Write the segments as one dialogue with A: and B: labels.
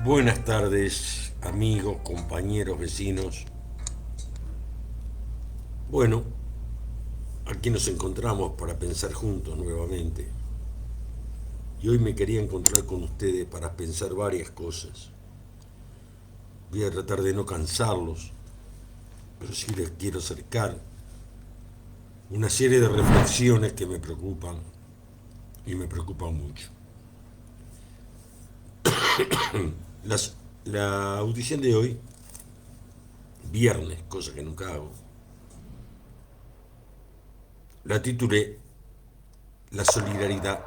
A: Buenas tardes, amigos, compañeros, vecinos. Bueno, aquí nos encontramos para pensar juntos nuevamente. Y hoy me quería encontrar con ustedes para pensar varias cosas. Voy a tratar de no cansarlos, pero sí les quiero acercar una serie de reflexiones que me preocupan y me preocupan mucho. La audición de hoy, viernes, cosa que nunca hago, la titulé La solidaridad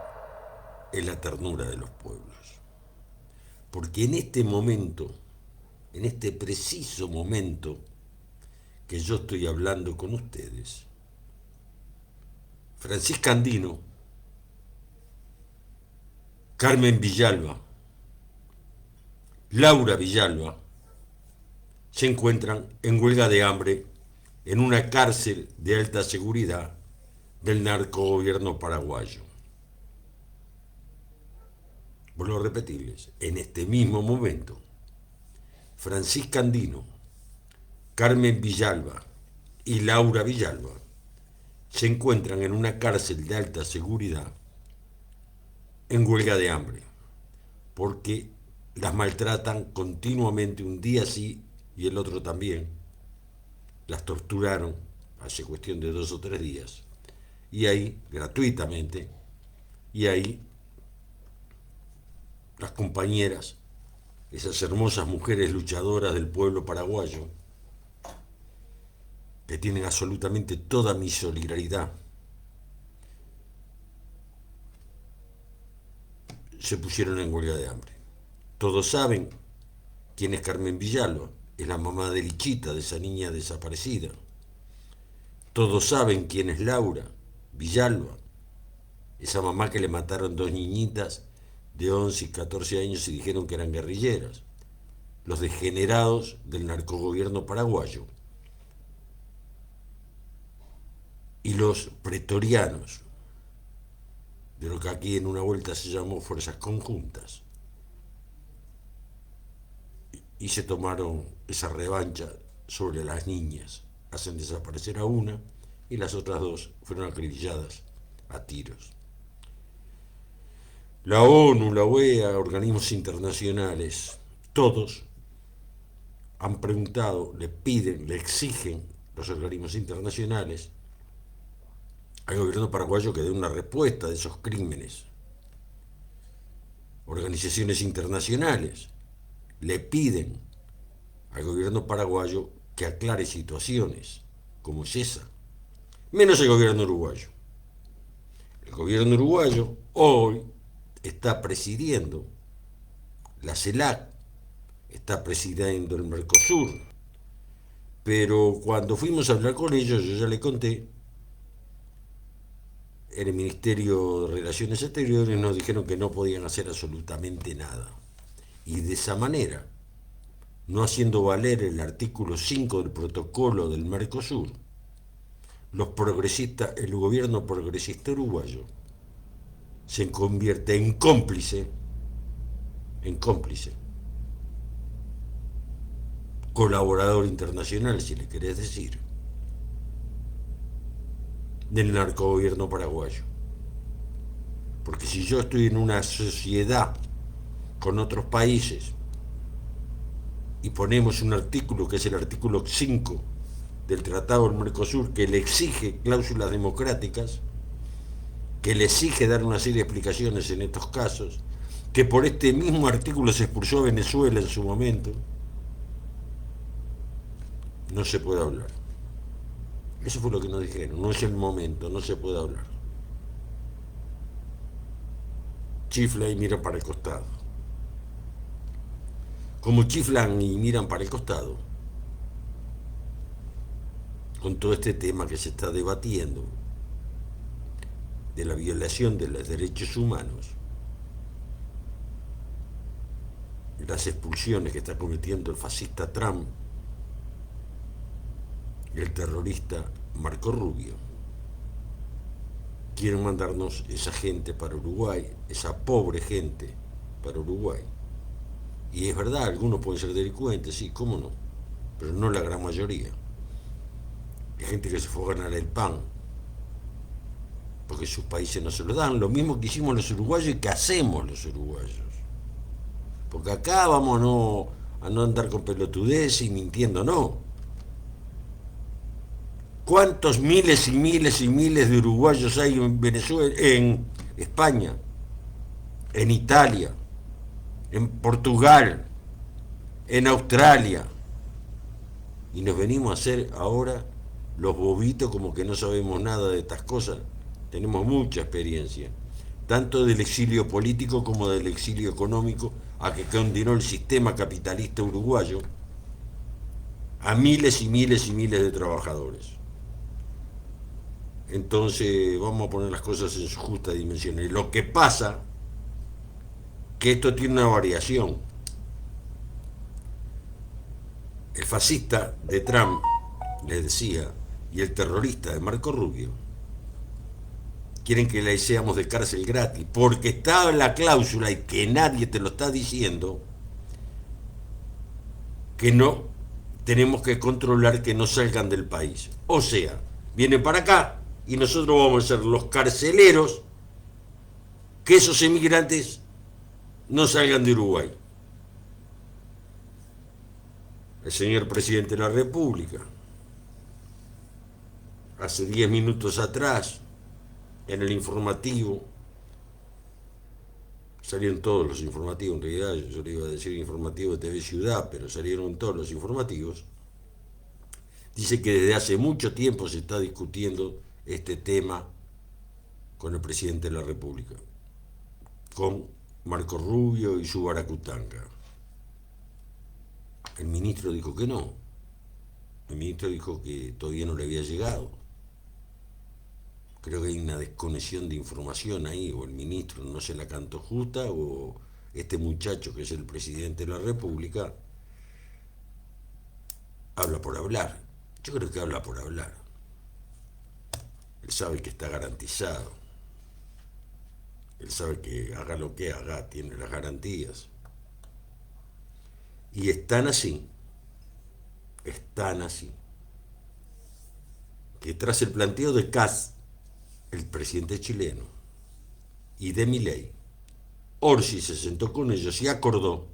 A: es la ternura de los pueblos. Porque en este momento, en este preciso momento que yo estoy hablando con ustedes, Francisca Andino, Carmen Villalba, Laura Villalba, se encuentran en huelga de hambre en una cárcel de alta seguridad del narcogobierno paraguayo. Vuelvo a repetirles, en este mismo momento, Francisca Andino, Carmen Villalba y Laura Villalba se encuentran en una cárcel de alta seguridad en huelga de hambre, porque las maltratan continuamente, un día sí y el otro también. Las torturaron hace cuestión de 2 o 3 días, y ahí, gratuitamente, y ahí las compañeras, esas hermosas mujeres luchadoras del pueblo paraguayo, que tienen absolutamente toda mi solidaridad, se pusieron en huelga de hambre. Todos saben quién es Carmen Villalba, es la mamá de Lichita, de esa niña desaparecida. Todos saben quién es Laura Villalba, esa mamá que le mataron dos niñitas de 11 y 14 años y dijeron que eran guerrilleras. Los degenerados del narcogobierno paraguayo y los pretorianos, de lo que aquí en una vuelta se llamó fuerzas conjuntas, y se tomaron esa revancha sobre las niñas. Hacen desaparecer a una y las otras dos fueron acribilladas a tiros. La ONU, la OEA, organismos internacionales, todos han preguntado, le piden, le exigen los organismos internacionales al gobierno paraguayo que dé una respuesta de esos crímenes. Organizaciones internacionales le piden al gobierno paraguayo que aclare situaciones como es esa, menos el gobierno uruguayo. El gobierno uruguayo hoy está presidiendo la CELAC, está presidiendo el Mercosur, pero cuando fuimos a hablar con ellos, yo ya le conté, en el Ministerio de Relaciones Exteriores nos dijeron que no podían hacer absolutamente nada. Y de esa manera, no haciendo valer el artículo 5 del protocolo del Mercosur, los progresistas, el gobierno progresista uruguayo se convierte en cómplice, colaborador internacional, si le querés decir, del narcogobierno paraguayo. Porque si yo estoy en una sociedad con otros países y ponemos un artículo que es el artículo 5 del Tratado del Mercosur, que le exige cláusulas democráticas, que le exige dar una serie de explicaciones en estos casos, que por este mismo artículo se expulsó a Venezuela en su momento, no se puede hablar. Eso fue lo que nos dijeron, no es el momento, no se puede hablar. Chifla y mira para el costado. Como chiflan y miran para el costado, con todo este tema que se está debatiendo de la violación de los derechos humanos, las expulsiones que está cometiendo el fascista Trump y el terrorista Marco Rubio, quieren mandarnos esa gente para Uruguay, esa pobre gente para Uruguay. Y es verdad, algunos pueden ser delincuentes, sí, cómo no, pero no la gran mayoría. Hay gente que se fue a ganar el pan, porque sus países no se lo dan, lo mismo que hicimos los uruguayos y que hacemos los uruguayos. Porque acá vamos a no andar con pelotudez y mintiendo, no. ¿Cuántos miles y miles y miles de uruguayos hay en Venezuela, en España, en Italia, en Portugal, en Australia? Y nos venimos a hacer ahora los bobitos como que no sabemos nada de estas cosas. Tenemos mucha experiencia, tanto del exilio político como del exilio económico, a que condenó el sistema capitalista uruguayo a miles y miles y miles de trabajadores. Entonces vamos a poner las cosas en su justa dimensión. Y lo que pasa que esto tiene una variación. El fascista de Trump, les decía, y el terrorista de Marco Rubio, quieren que le seamos de cárcel gratis, porque está la cláusula, y que nadie te lo está diciendo, que no tenemos que controlar que no salgan del país. O sea, vienen para acá y nosotros vamos a ser los carceleros que esos emigrantes no salgan de Uruguay. El señor presidente de la República, hace 10 minutos atrás, en el informativo, salieron todos los informativos, en realidad yo le iba a decir informativo de TV Ciudad, pero salieron todos los informativos, dice que desde hace mucho tiempo se está discutiendo este tema con el presidente de la República, con Marco Rubio y su baracutanga. El ministro dijo que no. El ministro dijo que todavía no le había llegado. Creo que hay una desconexión de información ahí, o el ministro no se la cantó justa, o este muchacho que es el presidente de la República habla por hablar. Yo creo que habla por hablar. Él sabe que está garantizado. Él sabe que haga lo que haga, tiene las garantías. Y están así, que tras el planteo de Kast, el presidente chileno, y de Milei, Orsi se sentó con ellos y acordó.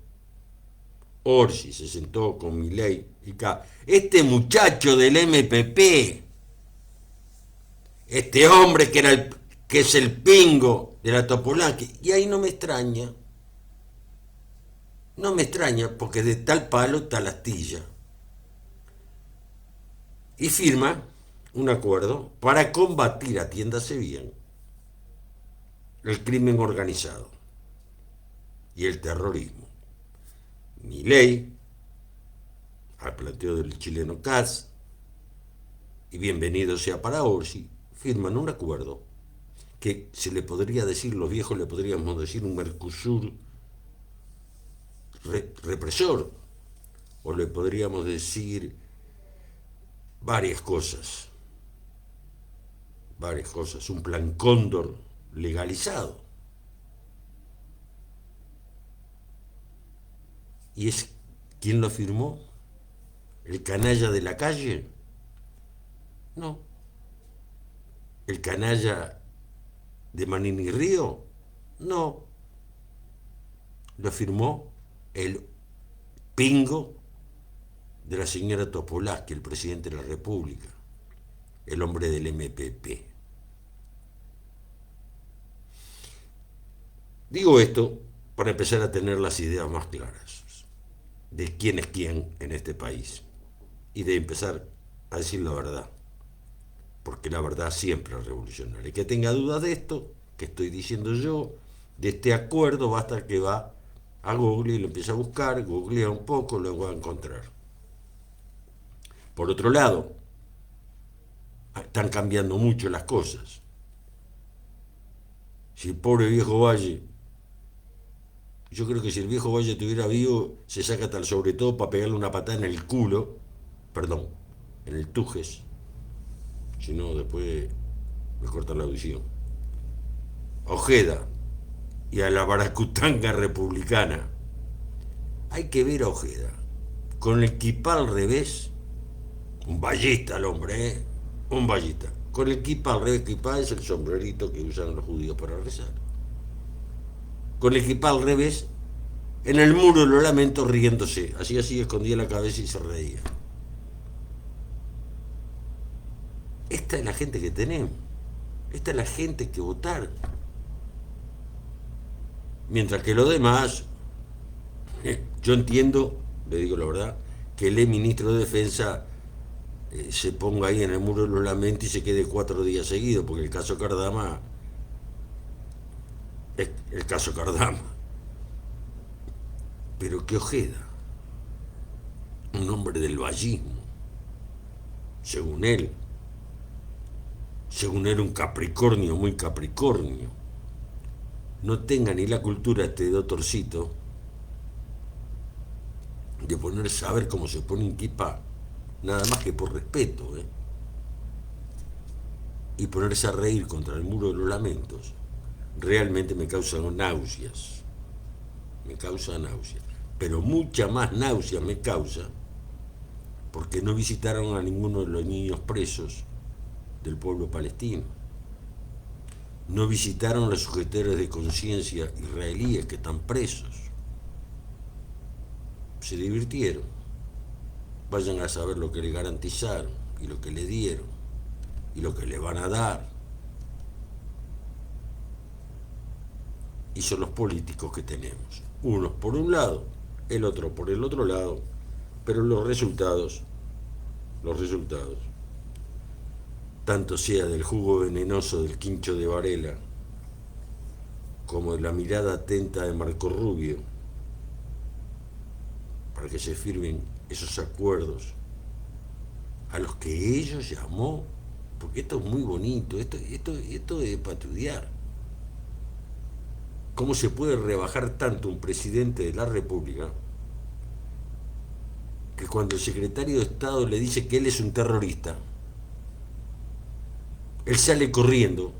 A: Orsi se sentó con Milei y Kast. Este muchacho del MPP, este hombre que es el pingo de la Topolánquez, y ahí no me extraña. No me extraña, porque de tal palo tal astilla. Y firma un acuerdo para combatir, atiéndase bien, el crimen organizado y el terrorismo. Milei, al planteo del chileno Kast, y bienvenido sea para Orsi, firman un acuerdo que se le podría decir, los viejos le podríamos decir un Mercosur represor, o le podríamos decir varias cosas, un plan Cóndor legalizado. ¿Y es quién lo firmó? ¿El canalla de la calle? No. ¿El canalla de Manini Río? No. Lo firmó el pingo de la señora Topolánquez, el presidente de la República, el hombre del MPP. Digo esto para empezar a tener las ideas más claras de quién es quién en este país y de empezar a decir la verdad, porque la verdad siempre es revolucionaria. El que tenga dudas de esto que estoy diciendo yo, de este acuerdo, basta que va a Google y lo empieza a buscar, googlea un poco, lo va a encontrar. Por otro lado, están cambiando mucho las cosas. Si el pobre viejo Valle, yo creo que si el viejo Valle estuviera vivo, se saca hasta el sobre todo para pegarle una patada en el culo, perdón, en el tujes, si no después me corta la audición. Ojeda y a la baracutanga republicana, Hay que ver a Ojeda con el kipá al revés, un ballista el hombre, un ballista, con el kipá al revés. Kipá es el sombrerito que usan los judíos para rezar. Con el kipá al revés, en el muro de los lamentos riéndose, así escondía la cabeza y se reía. Esta es la gente que tenemos, esta es la gente que votar. Mientras que lo demás, yo entiendo, le digo la verdad, que el ministro de Defensa se ponga ahí en el muro de los lamentos y se quede 4 días seguidos, porque el caso Cardama es el caso Cardama. Pero que Ojeda, un hombre del vallismo, según él un Capricornio, muy Capricornio, no tenga ni la cultura este doctorcito de ponerse a ver cómo se pone un kipá, nada más que por respeto, y ponerse a reír contra el muro de los lamentos, realmente me causa náuseas. Me causa náuseas. Pero mucha más náusea me causa porque no visitaron a ninguno de los niños presos del pueblo palestino. No visitaron a los sujetores de conciencia israelíes que están presos. Se divirtieron. Vayan a saber lo que le garantizaron y lo que le dieron y lo que le van a dar. Y son los políticos que tenemos. Unos por un lado, el otro por el otro lado, pero los resultados, tanto sea del jugo venenoso del Quincho de Varela, como de la mirada atenta de Marco Rubio, para que se firmen esos acuerdos a los que ellos llamó, porque esto es muy bonito, esto es para estudiar. ¿Cómo se puede rebajar tanto un presidente de la República que cuando el secretario de Estado le dice que él es un terrorista, él sale corriendo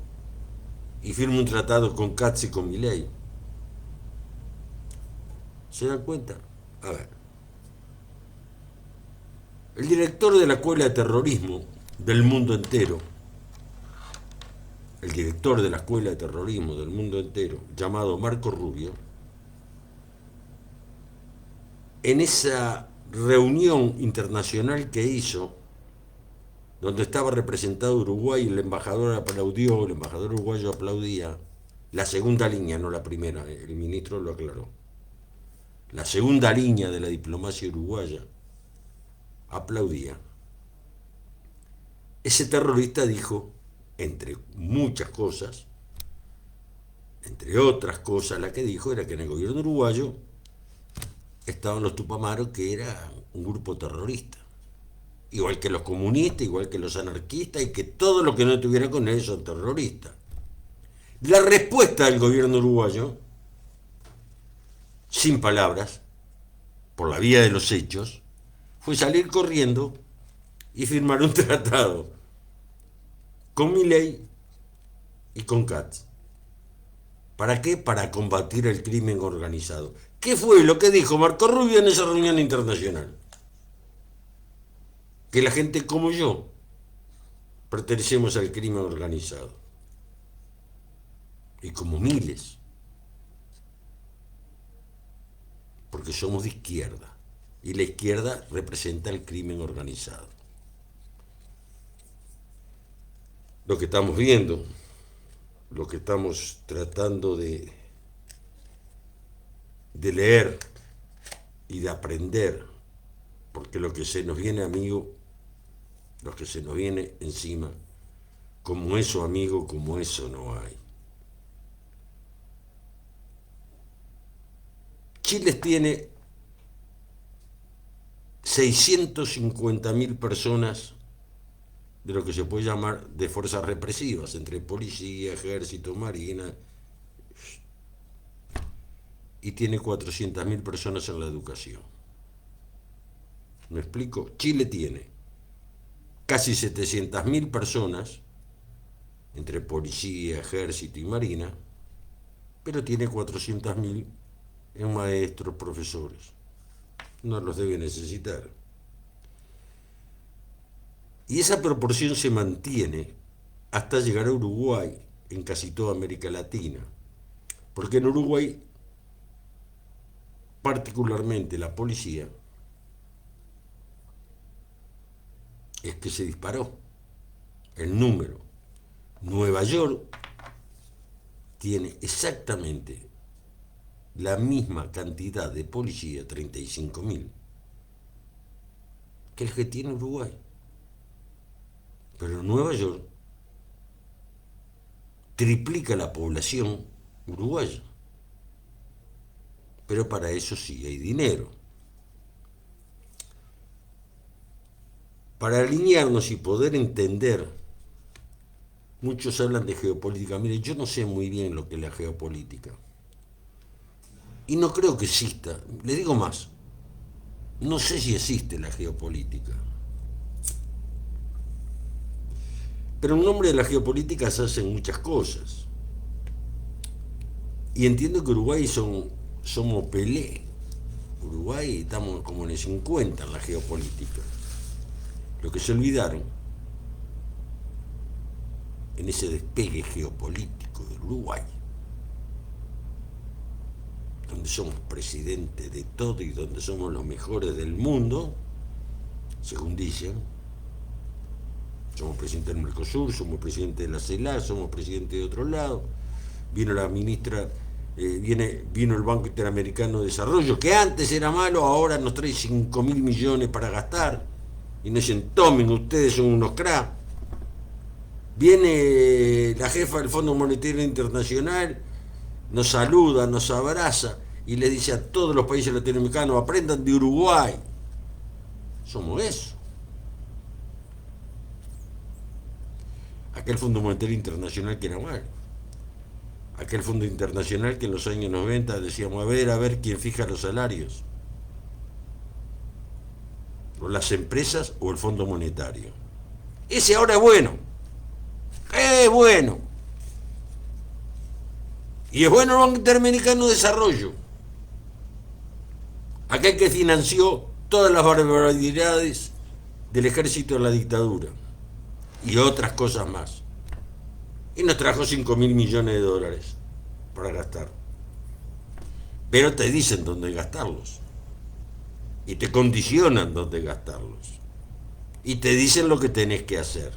A: y firma un tratado con Katz y con Milei? ¿Se dan cuenta? A ver. El director de la Escuela de Terrorismo del mundo entero, el director de la Escuela de Terrorismo del mundo entero, llamado Marco Rubio, en esa reunión internacional que hizo, donde estaba representado Uruguay, el embajador aplaudió, el embajador uruguayo aplaudía, la segunda línea, no la primera, el ministro lo aclaró, la segunda línea de la diplomacia uruguaya aplaudía. Ese terrorista dijo, entre muchas cosas, entre otras cosas, la que dijo era que en el gobierno uruguayo estaban los tupamaros, que era un grupo terrorista, igual que los comunistas, igual que los anarquistas, y que todo lo que no estuviera con ellos son terroristas. La respuesta del gobierno uruguayo, sin palabras, por la vía de los hechos, fue salir corriendo y firmar un tratado con Milei y con Katz. ¿Para qué? Para combatir el crimen organizado. ¿Qué fue lo que dijo Marco Rubio en esa reunión internacional? Que la gente como yo pertenecemos al crimen organizado. Y como miles. Porque somos de izquierda. Y la izquierda representa el crimen organizado. Lo que estamos viendo, lo que estamos tratando de leer y de aprender, porque lo que se nos viene, amigo, lo que se nos viene encima, como eso, amigo, como eso no hay. Chile tiene 650.000 personas de lo que se puede llamar de fuerzas represivas, entre policía, ejército, marina, y tiene 400.000 personas en la educación. ¿Me explico? Chile tiene casi 700.000 personas entre policía, ejército y marina, pero tiene 400.000 en maestros, profesores. no los debe necesitar. Y esa proporción se mantiene hasta llegar a Uruguay, en casi toda América Latina. Porque en Uruguay, particularmente la policía, es que se disparó el número. Nueva York tiene exactamente la misma cantidad de policía, 35.000, que el que tiene Uruguay. Pero Nueva York triplica la población uruguaya. Pero para eso sí hay dinero. Para alinearnos y poder entender, muchos hablan de geopolítica. Mire, yo no sé muy bien lo que es la geopolítica. Y no creo que exista. Le digo más, no sé si existe la geopolítica. Pero en nombre de la geopolítica se hacen muchas cosas. Y entiendo que Uruguay somos Pelé. Uruguay estamos como en el 50 en la geopolítica. Lo que se olvidaron en ese despegue geopolítico del Uruguay, donde somos presidentes de todo y donde somos los mejores del mundo, según dicen. Somos presidentes del Mercosur, somos presidentes de la CELAC, somos presidentes de otro lado. Vino la ministra, vino el Banco Interamericano de Desarrollo, que antes era malo, ahora nos trae 5.000 millones para gastar. Y nos dicen, tomen, ustedes son unos cracks. Viene la jefa del Fondo Monetario Internacional, nos saluda, nos abraza y le dice a todos los países latinoamericanos, aprendan de Uruguay. Somos eso. Aquel Fondo Monetario Internacional que era mal. Aquel Fondo Internacional que en los años 90 decíamos, a ver quién fija los salarios. O las empresas o el Fondo Monetario. Ese ahora es bueno. Es bueno. Y es bueno el Banco Interamericano de Desarrollo. Aquel que financió todas las barbaridades del ejército de la dictadura. Y otras cosas más. Y nos trajo 5.000 millones de dólares para gastar. Pero te dicen dónde gastarlos. Y te condicionan dónde gastarlos. Y te dicen lo que tenés que hacer.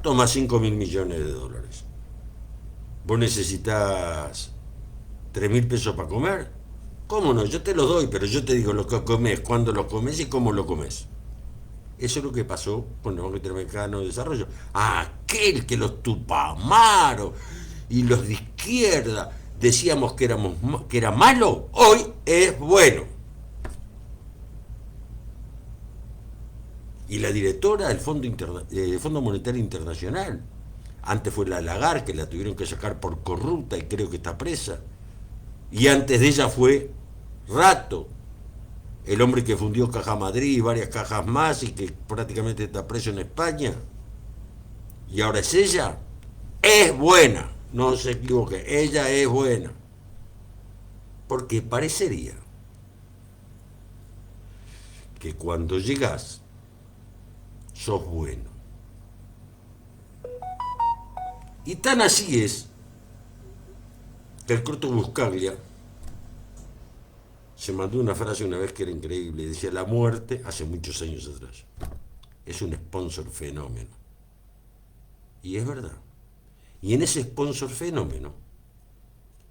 A: Toma 5.000 millones de dólares. ¿Vos necesitas 3.000 pesos para comer? ¿Cómo no? Yo te los doy, pero yo te digo lo que comes, cuándo lo comes y cómo lo comes. Eso es lo que pasó con el Banco Interamericano de Desarrollo. Aquel que los tupamaros y los de izquierda decíamos que era malo, hoy es bueno. Y la directora del Fondo Monetario Internacional, antes fue la Lagarde, que la tuvieron que sacar por corrupta y creo que está presa. Y antes de ella fue Rato, el hombre que fundió Caja Madrid y varias cajas más y que prácticamente está preso en España. Y ahora es ella. Es buena, no se equivoque, ella es buena. Porque parecería que cuando llegas sos bueno. Y tan así es que el Corto Buscaglia se mandó una frase una vez que era increíble. Decía, la muerte, hace muchos años atrás, es un sponsor fenómeno. Y es verdad. Y en ese sponsor fenómeno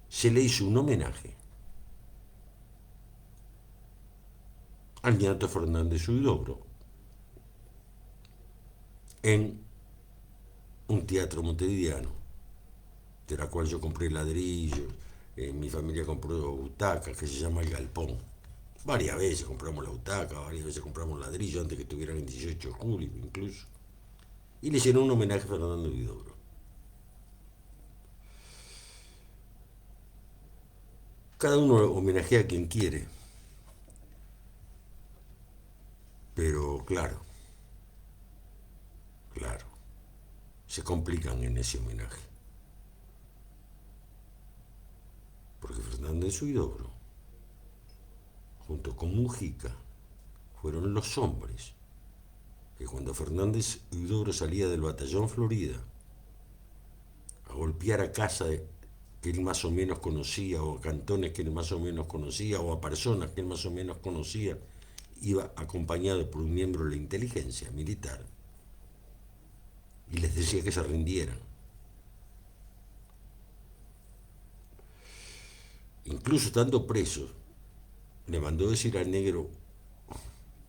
A: se le hizo un homenaje al ñato Fernández Huidobro en un teatro montevideano, de la cual yo compré ladrillos, mi familia compró butacas, que se llama El Galpón. Varias veces compramos la butaca, varias veces compramos ladrillos antes que estuvieran en 18 de julio incluso. Y le hicieron un homenaje a Fernando Huidobro. Cada uno homenajea a quien quiere. Pero claro, se complican en ese homenaje. Porque Fernández Huidobro junto con Mujica, fueron los hombres que cuando Fernández Huidobro salía del batallón Florida a golpear a casa que él más o menos conocía, o a cantones que él más o menos conocía, o a personas que él más o menos conocía, iba acompañado por un miembro de la inteligencia militar y les decía que se rindieran. Incluso estando presos, le mandó decir al negro,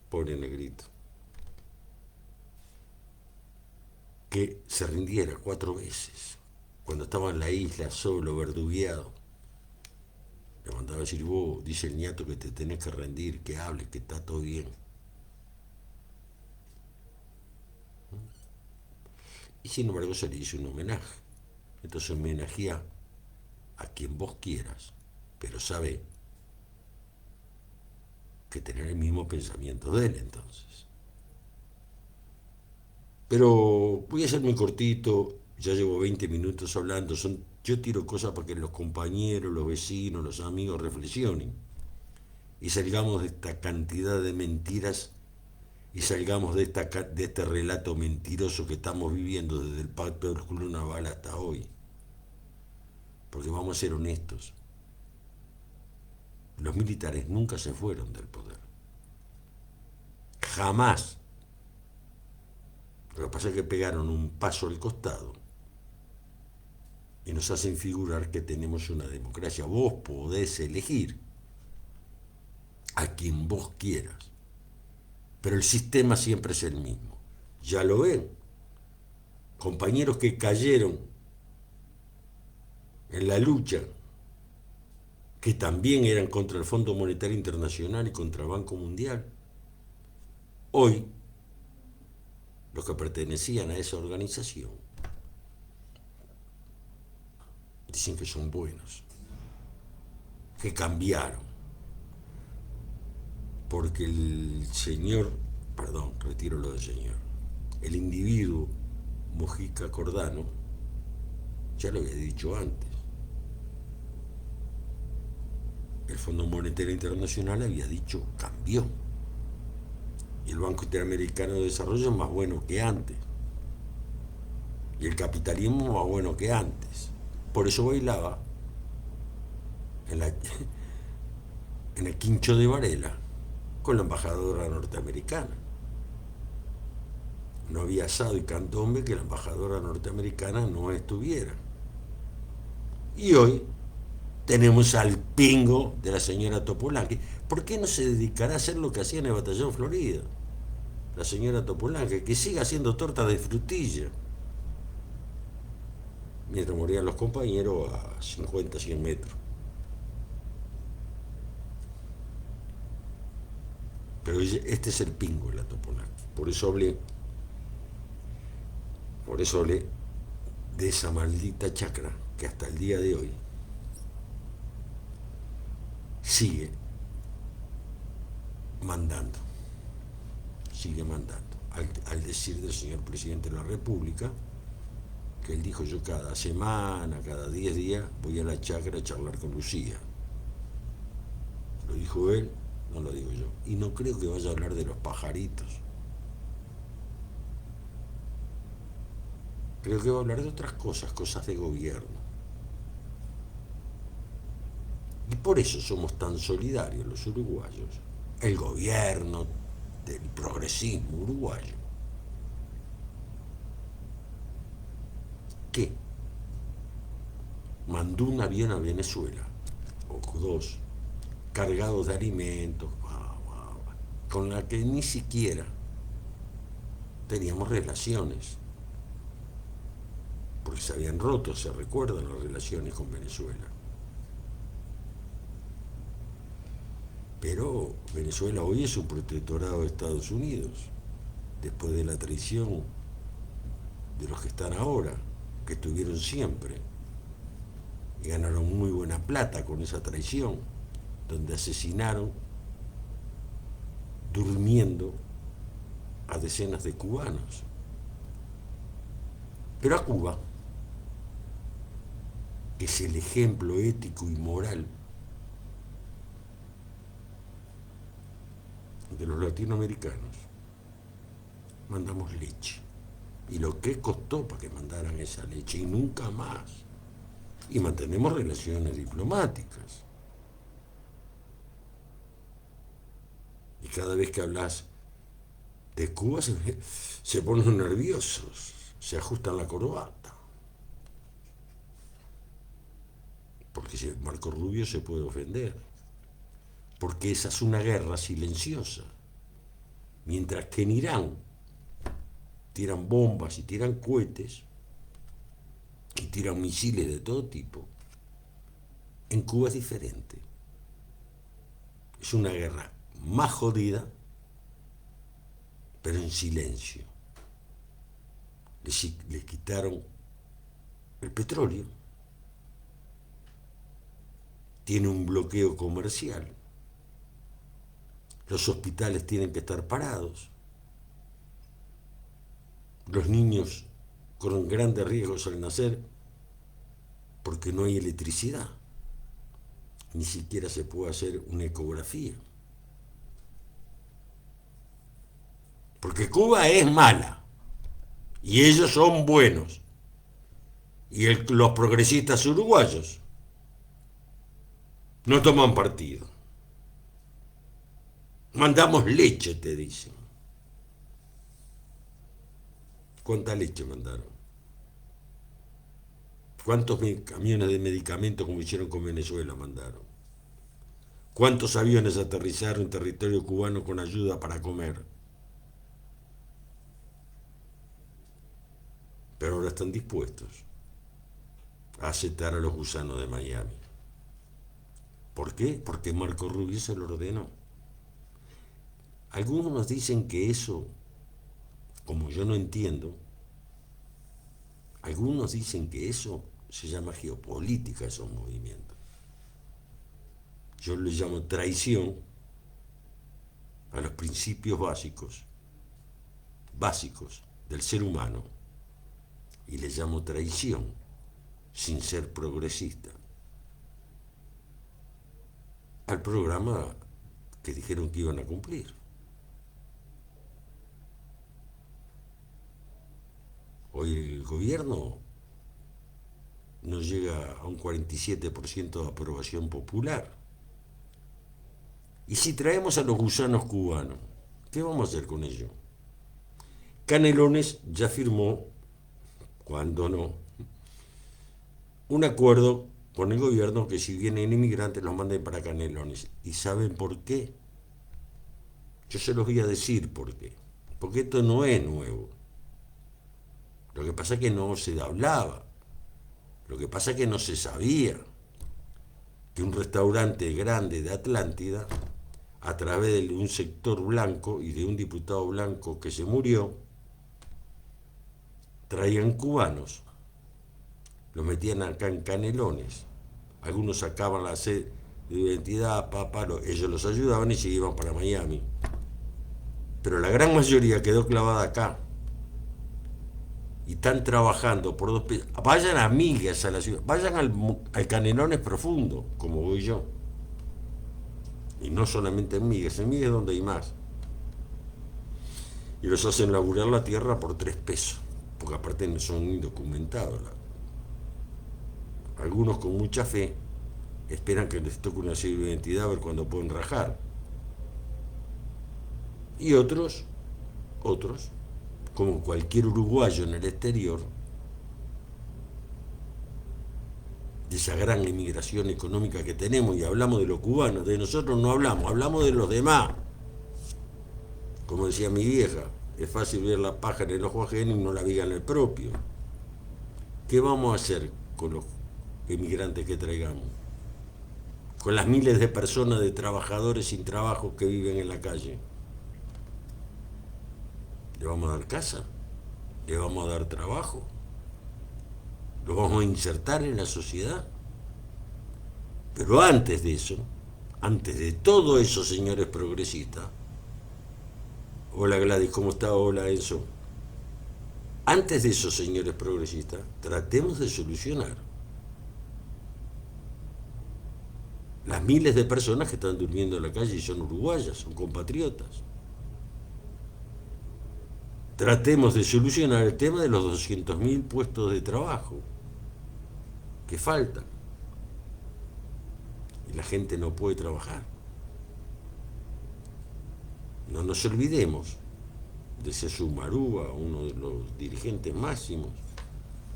A: pobre negrito, que se rindiera 4 veces. Cuando estaba en la isla, solo, verdugueado, le mandaba decir, vos, dice el nieto, que te tenés que rendir, que hables, que está todo bien. Y sin embargo se le hizo un homenaje. Entonces homenajea a quien vos quieras, pero sabe que tener el mismo pensamiento de él entonces. Pero voy a ser muy cortito, ya llevo 20 minutos hablando, yo tiro cosas para que los compañeros, los vecinos, los amigos reflexionen y salgamos de esta cantidad de mentiras y salgamos de este relato mentiroso que estamos viviendo desde el pacto del Julio Naval hasta hoy. Porque vamos a ser honestos, los militares nunca se fueron del poder. Jamás. Lo que pasa es que pegaron un paso al costado y nos hacen figurar que tenemos una democracia. Vos podés elegir a quien vos quieras, pero el sistema siempre es el mismo. Ya lo ven. Compañeros que cayeron en la lucha, que también eran contra el Fondo Monetario Internacional y contra el Banco Mundial. Hoy, los que pertenecían a esa organización dicen que son buenos, que cambiaron, porque el señor, perdón, retiro lo del señor, el individuo Mujica Cordano, ya lo había dicho antes, el Fondo Monetario Internacional había dicho, cambió, y el Banco Interamericano de Desarrollo es más bueno que antes, y el capitalismo más bueno que antes. Por eso bailaba en el Quincho de Varela con la embajadora norteamericana. No había asado y candombe que la embajadora norteamericana no estuviera. Y hoy tenemos al pingo de la señora Topolánque. ¿Por qué no se dedicará a hacer lo que hacía en el batallón Florida? La señora Topolánque, que siga haciendo torta de frutilla, mientras morían los compañeros a 50, 100 metros. Pero este es el pingo de la Topolánque. Por eso hablé de esa maldita chacra que hasta el día de hoy sigue mandando, al decir del señor presidente de la República, que él dijo, yo cada semana, cada 10 días voy a la chacra a charlar con Lucía. Lo dijo él, no lo digo yo. Y no creo que vaya a hablar de los pajaritos. Creo que va a hablar de otras cosas, cosas de gobierno. Y por eso somos tan solidarios los uruguayos, el gobierno del progresismo uruguayo, que mandó un avión a Venezuela, o 2, cargados de alimentos, con la que ni siquiera teníamos relaciones, porque se habían roto, se recuerdan las relaciones con Venezuela. Pero Venezuela hoy es un protectorado de Estados Unidos, después de la traición de los que están ahora, que estuvieron siempre, y ganaron muy buena plata con esa traición, donde asesinaron durmiendo a decenas de cubanos. Pero a Cuba, que es el ejemplo ético y moral de los latinoamericanos mandamos leche. Y lo que costó para que mandaran esa leche, y nunca más. Y mantenemos relaciones diplomáticas. Y cada vez que hablas de Cuba se ponen nerviosos, se ajustan la corbata. Porque si Marco Rubio se puede ofender. Porque esa es una guerra silenciosa. Mientras que en Irán tiran bombas y tiran cohetes y tiran misiles de todo tipo, en Cuba es diferente. Es una guerra más jodida, pero en silencio. Les quitaron el petróleo, tiene un bloqueo comercial, los hospitales tienen que estar parados, los niños corren grandes riesgos al nacer porque no hay electricidad, ni siquiera se puede hacer una ecografía. Porque Cuba es mala y ellos son buenos. Y los progresistas uruguayos no toman partido. Mandamos leche, te dicen. ¿Cuánta leche mandaron? ¿Cuántos camiones de medicamentos, como hicieron con Venezuela, mandaron? ¿Cuántos aviones aterrizaron en territorio cubano con ayuda para comer? Pero ahora están dispuestos a aceptar a los gusanos de Miami. ¿Por qué? Porque Marco Rubio se lo ordenó. Algunos nos dicen que eso, como yo no entiendo, algunos dicen que eso se llama geopolítica, esos movimientos. Yo le llamo traición a los principios básicos del ser humano, y le llamo traición sin ser progresista al programa que dijeron que iban a cumplir. Hoy el gobierno no llega a un 47% de aprobación popular. Y si traemos a los gusanos cubanos, ¿qué vamos a hacer con ellos? Canelones ya firmó, cuando no, un acuerdo con el gobierno que si vienen inmigrantes los manden para Canelones. ¿Y saben por qué? Yo se los voy a decir por qué. Porque esto no es nuevo. Lo que pasa es que no se hablaba. Lo que pasa es que no se sabía que un restaurante grande de Atlántida, a través de un sector blanco y de un diputado blanco que se murió, traían cubanos, los metían acá en Canelones, algunos sacaban la sed de identidad, ellos los ayudaban y se iban para Miami. Pero la gran mayoría quedó clavada acá. Y están trabajando por 2 pesos. Vayan a Migas a la ciudad, vayan al Canelones profundo, como voy yo. Y no solamente en Migas es donde hay más. Y los hacen laburar la tierra por 3 pesos, porque aparte no son indocumentados. Algunos con mucha fe esperan que les toque una serie de identidad a ver cuándo pueden rajar. Y otros, como cualquier uruguayo en el exterior, de esa gran inmigración económica que tenemos, y hablamos de los cubanos, de nosotros no hablamos de los demás. Como decía mi vieja, es fácil ver la paja en el ojo ajeno y no la viga en el propio. ¿Qué vamos a hacer con los emigrantes que traigamos? Con las miles de personas, de trabajadores sin trabajo que viven en la calle. ¿Le vamos a dar casa? ¿Le vamos a dar trabajo? ¿Los vamos a insertar en la sociedad? Pero antes de eso, antes de todo eso, señores progresistas, hola Gladys, ¿cómo está? Hola Enzo. Antes de eso, señores progresistas, tratemos de solucionar las miles de personas que están durmiendo en la calle y son uruguayas, son compatriotas. Tratemos de solucionar el tema de los 200.000 puestos de trabajo que faltan. Y la gente no puede trabajar. No nos olvidemos, decía Sumarúa, uno de los dirigentes máximos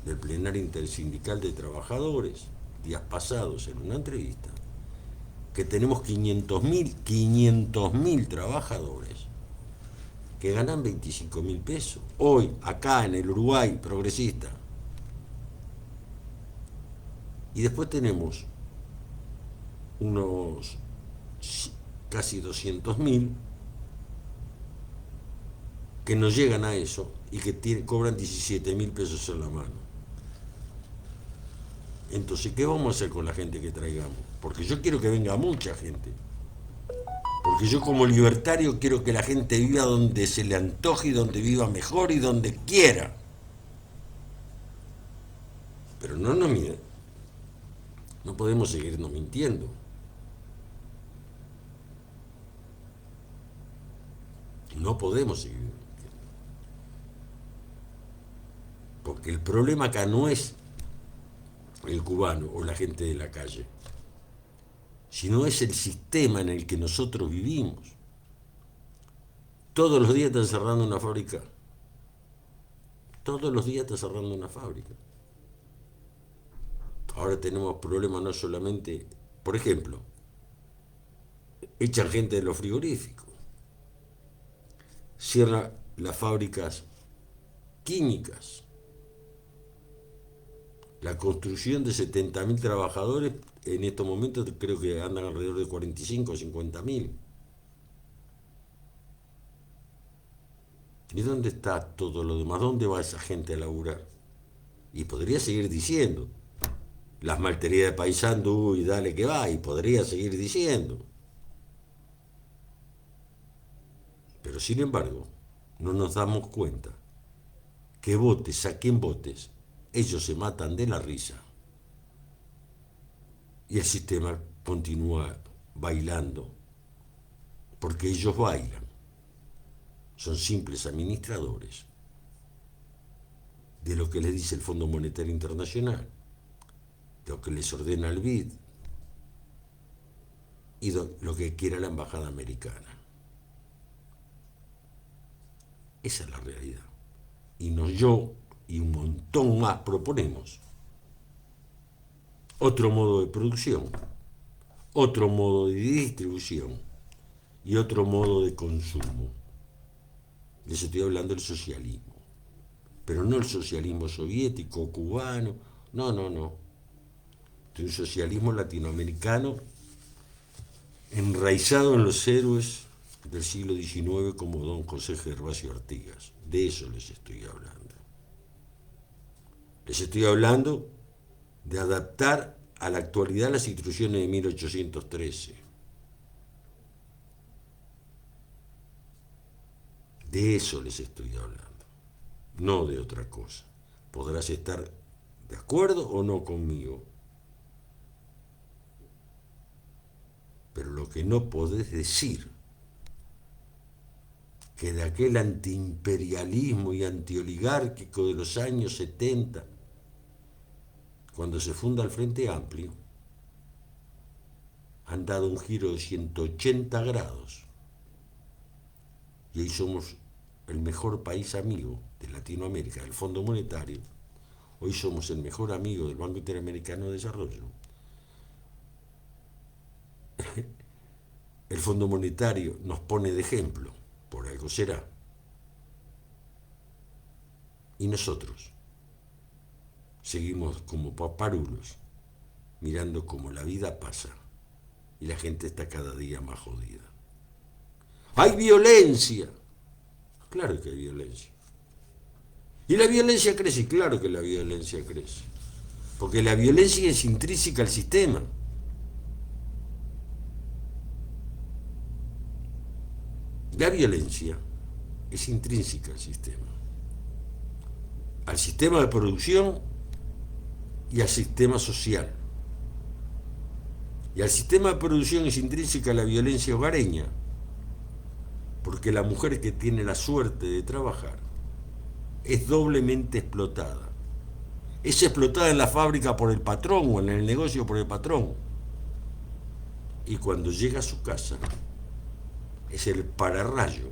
A: del plenario intersindical de trabajadores, días pasados en una entrevista, que tenemos 500.000 trabajadores que ganan 25.000 pesos. Hoy, acá en el Uruguay progresista. Y después tenemos unos casi 200.000 que no llegan a eso y que cobran 17.000 pesos en la mano. Entonces, ¿qué vamos a hacer con la gente que traigamos? Porque yo quiero que venga mucha gente. Porque yo como libertario quiero que la gente viva donde se le antoje y donde viva mejor y donde quiera. Pero no nos miren. No podemos seguirnos mintiendo. No podemos seguir mintiendo. Porque el problema acá no es el cubano o la gente de la calle, sino es el sistema en el que nosotros vivimos. Todos los días están cerrando una fábrica. Todos los días están cerrando una fábrica. Ahora tenemos problemas no solamente, por ejemplo, echan gente de los frigoríficos, cierran las fábricas químicas, la construcción de 70.000 trabajadores, en estos momentos creo que andan alrededor de 45 o 50.000. ¿Y dónde está todo lo demás? ¿Dónde va esa gente a laburar? Y podría seguir diciendo, las malterías de Paysandú y dale que va, y podría seguir diciendo. Pero sin embargo, no nos damos cuenta que votes a quien votes, ellos se matan de la risa. Y el sistema continúa bailando, porque ellos bailan. Son simples administradores de lo que les dice el Fondo Monetario Internacional, de lo que les ordena el BID y lo que quiera la Embajada Americana. Esa es la realidad. Y yo y un montón más proponemos otro modo de producción, otro modo de distribución y otro modo de consumo. Les estoy hablando del socialismo, pero no el socialismo soviético, cubano, no. De un socialismo latinoamericano enraizado en los héroes del siglo XIX como don José Gervasio Artigas. De eso les estoy hablando. Les estoy hablando de adaptar a la actualidad las instituciones de 1813. De eso les estoy hablando, no de otra cosa. Podrás estar de acuerdo o no conmigo, pero lo que no podés decir que de aquel antiimperialismo y antioligárquico de los años 70, cuando se funda el Frente Amplio, han dado un giro de 180 grados y hoy somos el mejor país amigo de Latinoamérica, del Fondo Monetario. Hoy somos el mejor amigo del Banco Interamericano de Desarrollo. El Fondo Monetario nos pone de ejemplo, por algo será. Y nosotros seguimos como paparulos, mirando cómo la vida pasa y la gente está cada día más jodida. ¡Hay violencia! Claro que hay violencia. ¿Y la violencia crece? Claro que la violencia crece. Porque la violencia es intrínseca al sistema. La violencia es intrínseca al sistema. Al sistema de producción y al sistema social. Y al sistema de producción es intrínseca la violencia hogareña, porque la mujer que tiene la suerte de trabajar es doblemente explotada. Es explotada en la fábrica por el patrón o en el negocio por el patrón. Y cuando llega a su casa es el pararrayo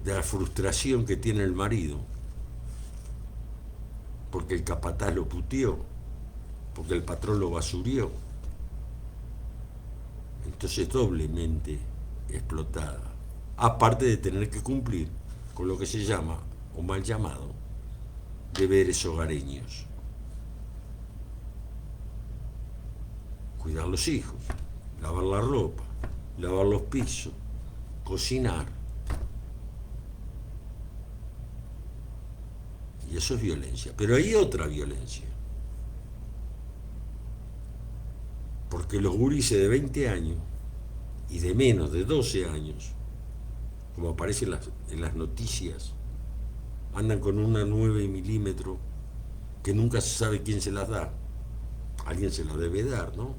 A: de la frustración que tiene el marido, porque el capataz lo puteó, porque el patrón lo basurió. Entonces doblemente explotada, aparte de tener que cumplir con lo que se llama, o mal llamado, deberes hogareños. Cuidar los hijos, lavar la ropa, lavar los pisos, cocinar. Y eso es violencia. Pero hay otra violencia. Porque los gurises de 20 años y de menos de 12 años, como aparece en las noticias, andan con una 9 milímetros que nunca se sabe quién se las da. Alguien se las debe dar, ¿no?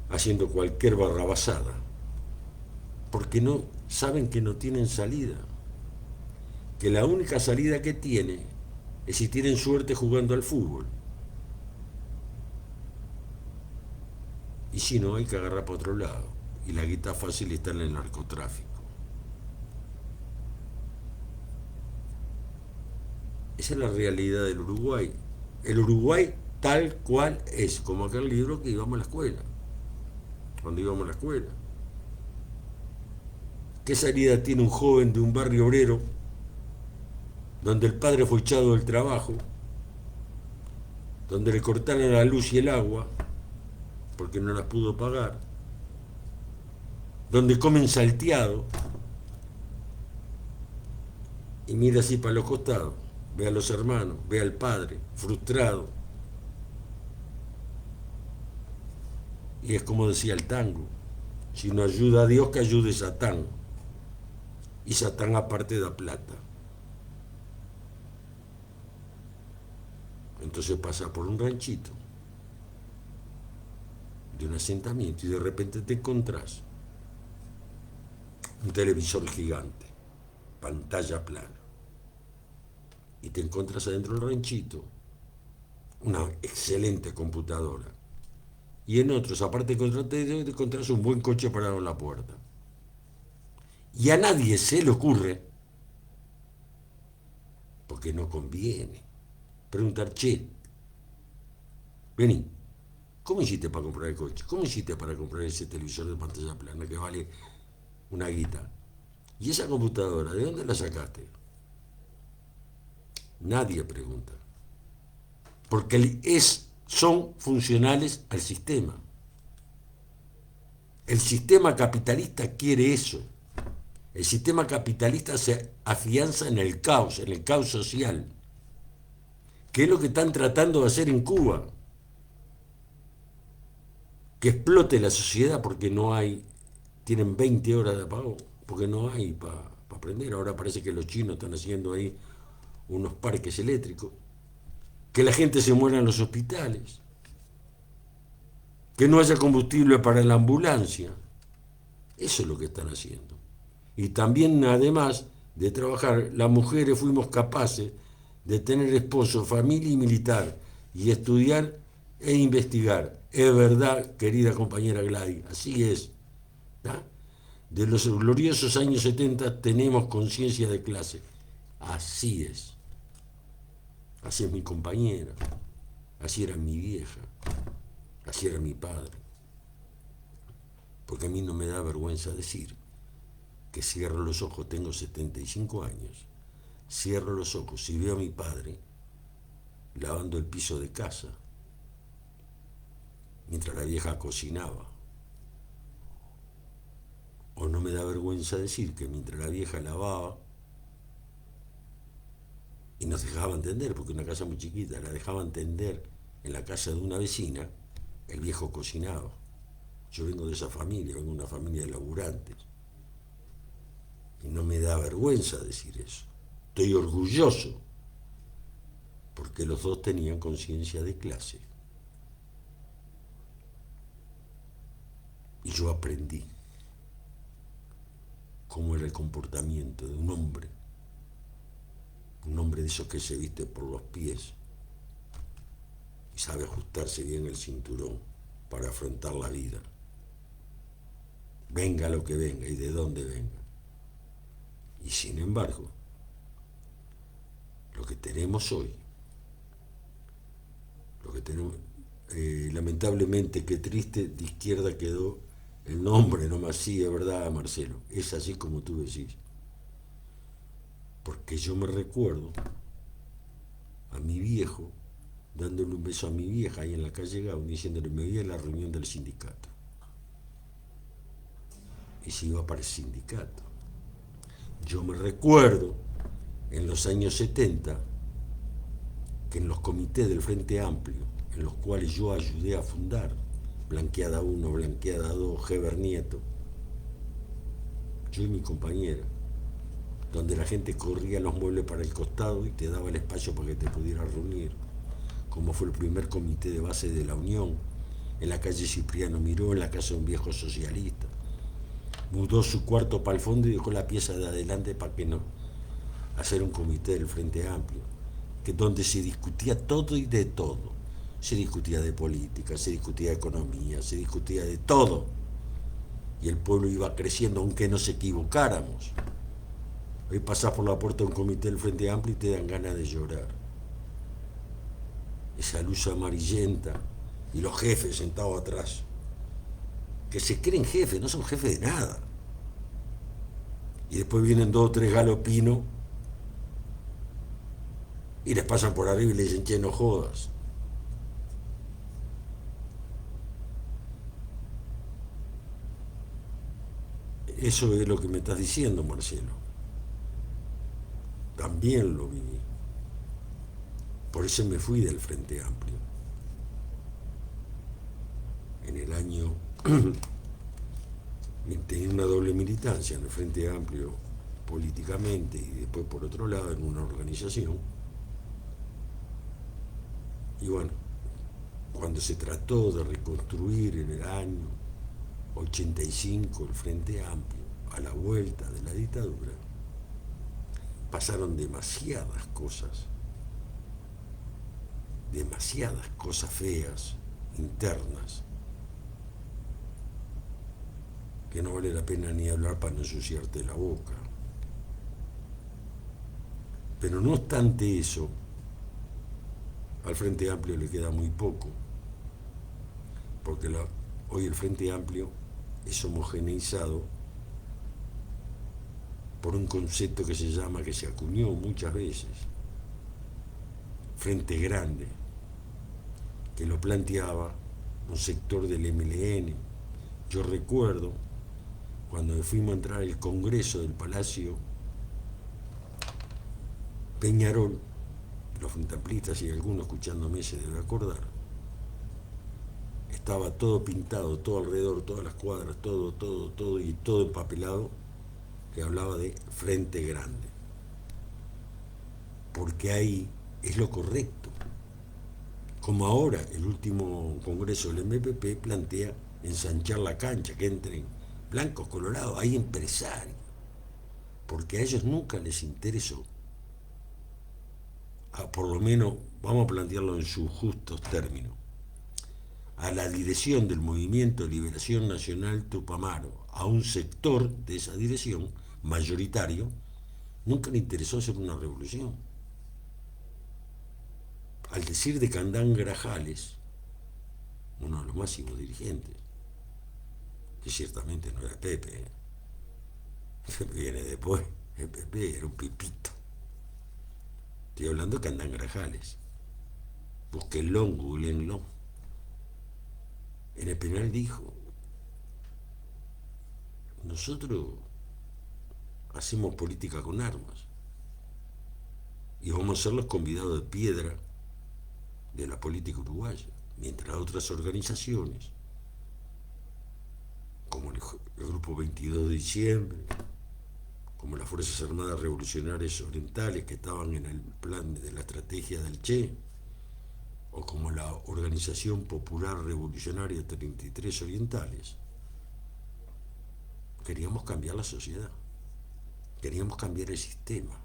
A: Haciendo cualquier barrabasada. Porque no saben que no tienen salida. Que la única salida que tiene es si tienen suerte jugando al fútbol. Y si no, hay que agarrar para otro lado. Y la guita fácil está en el narcotráfico. Esa es la realidad del Uruguay. El Uruguay tal cual es, como aquel libro que íbamos a la escuela. Cuando íbamos a la escuela. ¿Qué salida tiene un joven de un barrio obrero donde el padre fue echado del trabajo, donde le cortaron la luz y el agua porque no las pudo pagar, donde comen salteado y mira así para los costados, ve a los hermanos, ve al padre frustrado? Y es como decía el tango: si no ayuda a Dios, que ayude Satán. Y Satán aparte da plata. Entonces pasa por un ranchito de un asentamiento y de repente te encontrás un televisor gigante, pantalla plana, y te encuentras adentro del ranchito una excelente computadora, y en otros, aparte te encontrás un buen coche parado en la puerta. Y a nadie se le ocurre, porque no conviene, preguntar: che, vení, ¿cómo hiciste para comprar el coche? ¿Cómo hiciste para comprar ese televisor de pantalla plana que vale una guita? ¿Y esa computadora, de dónde la sacaste? Nadie pregunta. Porque son funcionales al sistema. El sistema capitalista quiere eso. El sistema capitalista se afianza en el caos social, que es lo que están tratando de hacer en Cuba. Que explote la sociedad porque no hay, tienen 20 horas de apagón, porque no hay para prender. Ahora parece que los chinos están haciendo ahí unos parques eléctricos, que la gente se muera en los hospitales, que no haya combustible para la ambulancia. Eso es lo que están haciendo. Y también, además de trabajar, las mujeres fuimos capaces de tener esposo, familia y militar, y estudiar e investigar. Es verdad, querida compañera Gladys, así es. ¿Tá? De los gloriosos años 70 tenemos conciencia de clase. Así es. Así es mi compañera. Así era mi vieja. Así era mi padre. Porque a mí no me da vergüenza decir que cierro los ojos, tengo 75 años, cierro los ojos y veo a mi padre lavando el piso de casa, mientras la vieja cocinaba. O no me da vergüenza decir que mientras la vieja lavaba, y nos dejaba tender, porque una casa muy chiquita, la dejaban tender en la casa de una vecina, el viejo cocinaba. Yo vengo de esa familia, vengo de una familia de laburantes. Y no me da vergüenza decir eso. Estoy orgulloso, porque los dos tenían conciencia de clase. Y yo aprendí cómo era el comportamiento de un hombre de esos que se viste por los pies y sabe ajustarse bien el cinturón para afrontar la vida. Venga lo que venga y de dónde venga. Y sin embargo, lo que tenemos hoy, lamentablemente, qué triste, de izquierda quedó el nombre nomás. Sí, es verdad, Marcelo, es así como tú decís. Porque yo me recuerdo a mi viejo dándole un beso a mi vieja ahí en la calle Gaudí, diciéndole: me voy a la reunión del sindicato. Y se iba para el sindicato. Yo me recuerdo en los años 70 que en los comités del Frente Amplio, en los cuales yo ayudé a fundar, Blanqueada 1, Blanqueada 2, Heber Nieto, yo y mi compañera, donde la gente corría los muebles para el costado y te daba el espacio para que te pudieras reunir, como fue el primer comité de base de la Unión, en la calle Cipriano Miró, en la casa de un viejo socialista. Mudó su cuarto para el fondo y dejó la pieza de adelante para que no hacer un comité del Frente Amplio, que donde se discutía todo y de todo. Se discutía de política, se discutía de economía, se discutía de todo. Y el pueblo iba creciendo aunque nos equivocáramos. Hoy pasás por la puerta de un comité del Frente Amplio y te dan ganas de llorar. Esa luz amarillenta y los jefes sentados atrás, que se creen jefes, no son jefes de nada. Y después vienen 2 o 3 galopinos y les pasan por arriba y le dicen: che, no jodas. Eso es lo que me estás diciendo, Marcelo. También lo viví. Por eso me fui del Frente Amplio. En el año... tenía una doble militancia en el Frente Amplio políticamente y después por otro lado en una organización. Y bueno, cuando se trató de reconstruir en el año 85 el Frente Amplio, a la vuelta de la dictadura, pasaron demasiadas cosas feas, internas, que no vale la pena ni hablar para no ensuciarte la boca. Pero no obstante eso, al Frente Amplio le queda muy poco, porque hoy el Frente Amplio es homogeneizado por un concepto que se acuñó muchas veces, Frente Grande, que lo planteaba un sector del MLN. Yo recuerdo cuando fuimos a entrar al Congreso del Palacio Peñarol, los frentamplistas y algunos escuchándome se debe acordar, estaba todo pintado, todo alrededor, todas las cuadras, todo y todo empapelado, que hablaba de Frente Grande, porque ahí es lo correcto. Como ahora el último congreso del MPP plantea ensanchar la cancha, que entren blancos, colorados, hay empresarios, porque a ellos nunca les interesó, por lo menos vamos a plantearlo en sus justos términos, a la dirección del Movimiento de Liberación Nacional Tupamaro, a un sector de esa dirección mayoritario, nunca le interesó hacer una revolución. Al decir de Candán Grajales, uno de los máximos dirigentes, que ciertamente no era Pepe, viene después, el Pepe era un pipito. Estoy hablando de Candán Grajales. Búsquenlo, googleenlo. En el penal dijo: nosotros hacemos política con armas y vamos a ser los convidados de piedra de la política uruguaya, mientras otras organizaciones, como el Grupo 22 de Diciembre, como las Fuerzas Armadas Revolucionarias Orientales que estaban en el plan de la estrategia del Che, o como la Organización Popular Revolucionaria 33 Orientales. Queríamos cambiar la sociedad, queríamos cambiar el sistema,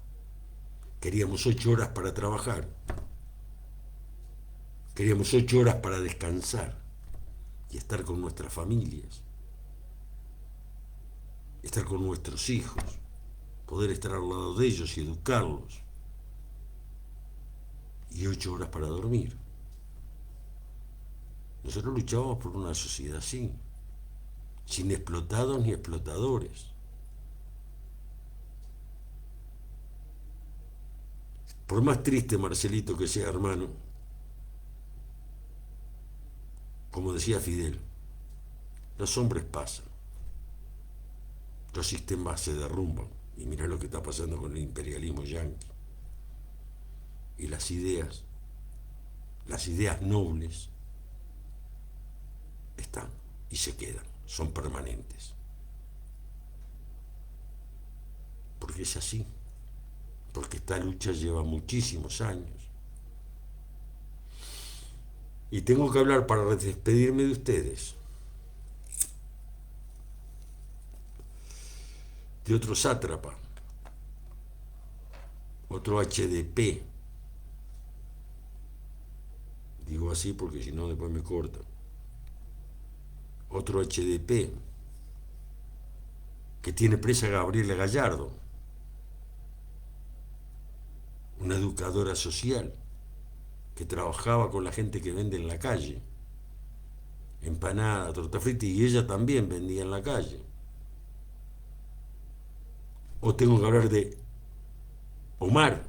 A: queríamos 8 horas para trabajar, queríamos 8 horas para descansar y estar con nuestras familias, estar con nuestros hijos, poder estar al lado de ellos y educarlos, y 8 horas para dormir. Nosotros luchábamos por una sociedad así, sin explotados ni explotadores. Por más triste, Marcelito, que sea, hermano, como decía Fidel, los hombres pasan, los sistemas se derrumban, y mirá lo que está pasando con el imperialismo yanqui. Y las ideas nobles, están y se quedan, son permanentes. Porque es así, porque esta lucha lleva muchísimos años. Y tengo que hablar para despedirme de ustedes de otro sátrapa, otro HDP. Digo así porque si no después me cortan. Otro HDP que tiene presa a Gabriela Gallardo, una educadora social que trabajaba con la gente que vende en la calle, empanada, torta frita, y ella también vendía en la calle. O tengo que hablar de Omar,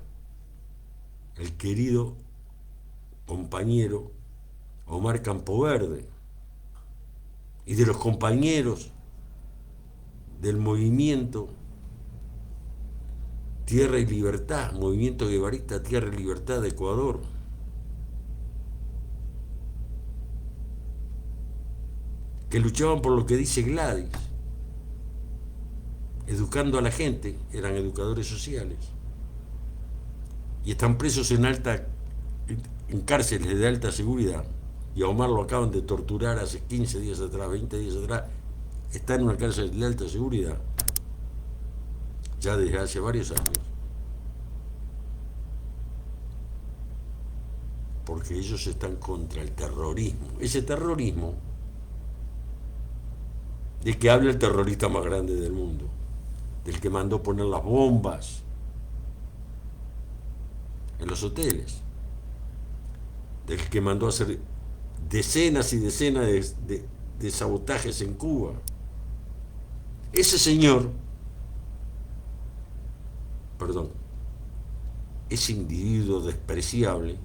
A: el querido compañero Omar Campoverde, y de los compañeros del movimiento Tierra y Libertad, movimiento guevarista Tierra y Libertad de Ecuador, que luchaban por lo que dice Gladys, educando a la gente, eran educadores sociales, y están presos en cárceles de alta seguridad, y a Omar lo acaban de torturar hace 15 días atrás, 20 días atrás, está en una cárcel de alta seguridad, ya desde hace varios años, porque ellos están contra el terrorismo, ese terrorismo del que habla el terrorista más grande del mundo, del que mandó poner las bombas en los del que mandó hacer decenas y decenas de sabotajes en Cuba. Ese señor, ese individuo despreciable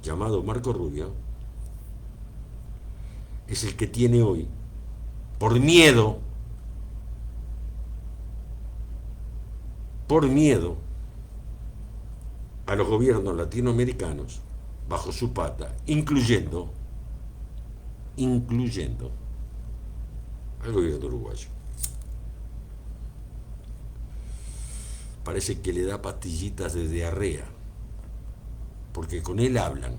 A: llamado Marco Rubio, es el que tiene hoy, por miedo a los gobiernos latinoamericanos bajo su pata, incluyendo al gobierno uruguayo. Parece que le da pastillitas de diarrea, porque con él hablan,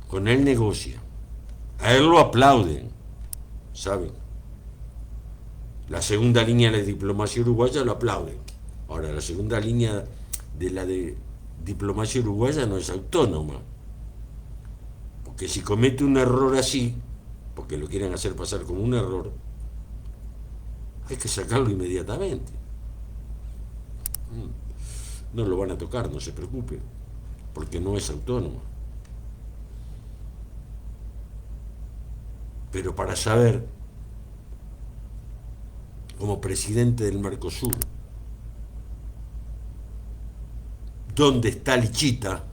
A: con él negocian, a él lo aplauden, ¿saben? La segunda línea de la diplomacia uruguaya lo aplauden. Ahora, la segunda línea de la de diplomacia uruguaya no es autónoma, porque si comete un error así, porque lo quieren hacer pasar como un error, hay que sacarlo inmediatamente. No lo van a tocar, no se preocupe, porque no es autónoma. Pero para saber, como presidente del Mercosur, dónde está Lichita,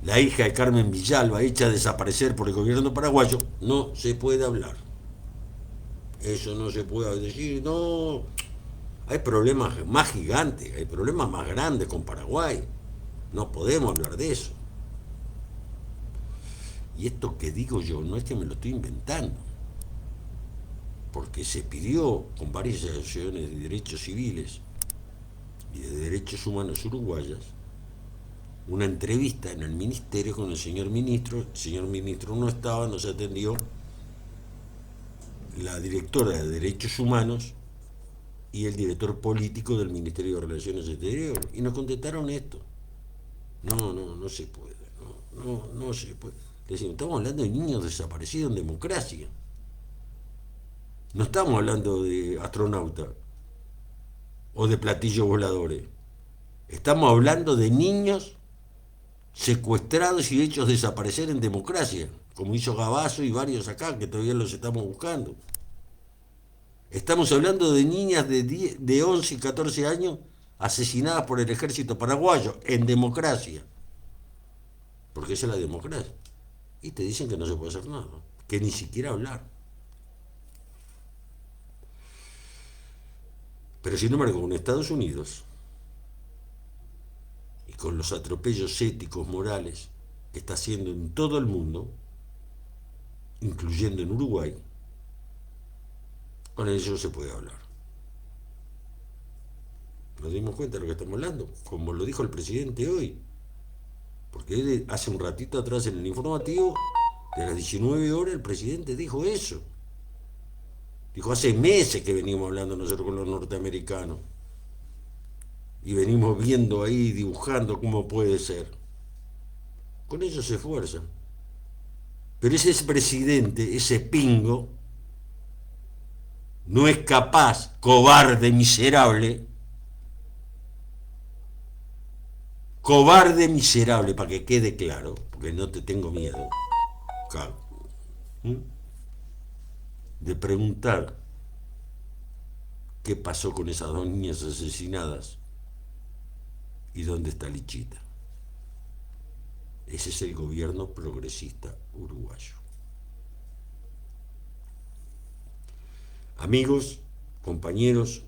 A: la hija de Carmen Villalba, hecha desaparecer por el gobierno paraguayo, no se puede hablar. Eso no se puede decir, no. Hay problemas más gigantes, hay problemas más grandes con Paraguay. No podemos hablar de eso. Y esto que digo yo no es que me lo estoy inventando, porque se pidió con varias asociaciones de derechos civiles y de derechos humanos uruguayas una entrevista en el ministerio con el señor ministro. El señor ministro no estaba, nos atendió la directora de Derechos Humanos y el director político del Ministerio de Relaciones Exteriores. Y nos contestaron esto. No se puede. No se puede. Le decimos, estamos hablando de niños desaparecidos en democracia. No estamos hablando de astronautas o de platillos voladores. Estamos hablando de niños secuestrados y hechos desaparecer en democracia, como hizo Gabazo y varios acá, que todavía los estamos buscando. Estamos hablando de niñas de 11 y 14 años asesinadas por el ejército paraguayo en democracia. Porque esa es la democracia. Y te dicen que no se puede hacer nada, que ni siquiera hablar. Pero sin embargo, con Estados Unidos y con los atropellos éticos, morales, que está haciendo en todo el mundo, incluyendo en Uruguay, con ellos se puede hablar. Nos dimos cuenta de lo que estamos hablando, como lo dijo el presidente hoy. Porque él, hace un ratito atrás en el informativo, de las 19 horas, el presidente dijo eso. Dijo, hace meses que venimos hablando nosotros con los norteamericanos. Y venimos viendo ahí, dibujando cómo puede ser. Con ellos se esfuerzan. Pero ese presidente, ese pingo, no es capaz, cobarde, miserable, para que quede claro, porque no te tengo miedo, de preguntar qué pasó con esas dos niñas asesinadas y dónde está Lichita. Ese es el gobierno progresista uruguayo. Amigos, compañeros,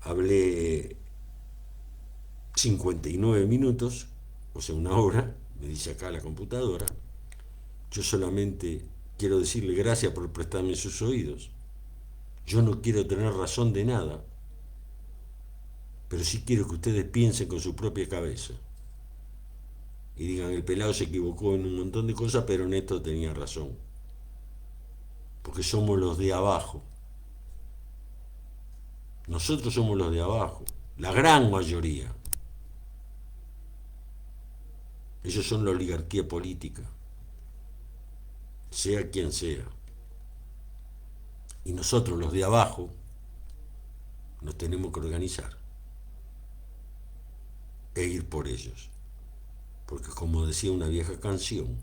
A: hablé 59 minutos, o sea, una hora, me dice acá la computadora. Yo solamente quiero decirle gracias por prestarme sus oídos. Yo no quiero tener razón de nada, pero sí quiero que ustedes piensen con su propia cabeza y digan, el pelado se equivocó en un montón de cosas, pero en esto tenía razón, porque somos los de abajo. Nosotros somos los de abajo, la gran mayoría. Ellos son la oligarquía política, sea quien sea. Y nosotros, los de abajo, nos tenemos que organizar e ir por ellos. Porque como decía una vieja canción,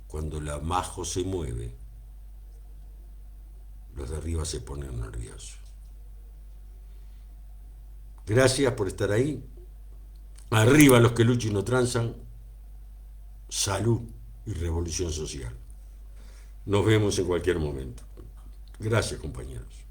A: cuando la majo se mueve, los de arriba se ponen nerviosos. Gracias por estar ahí. Arriba los que luchan y no transan. Salud y revolución social. Nos vemos en cualquier momento. Gracias, compañeros.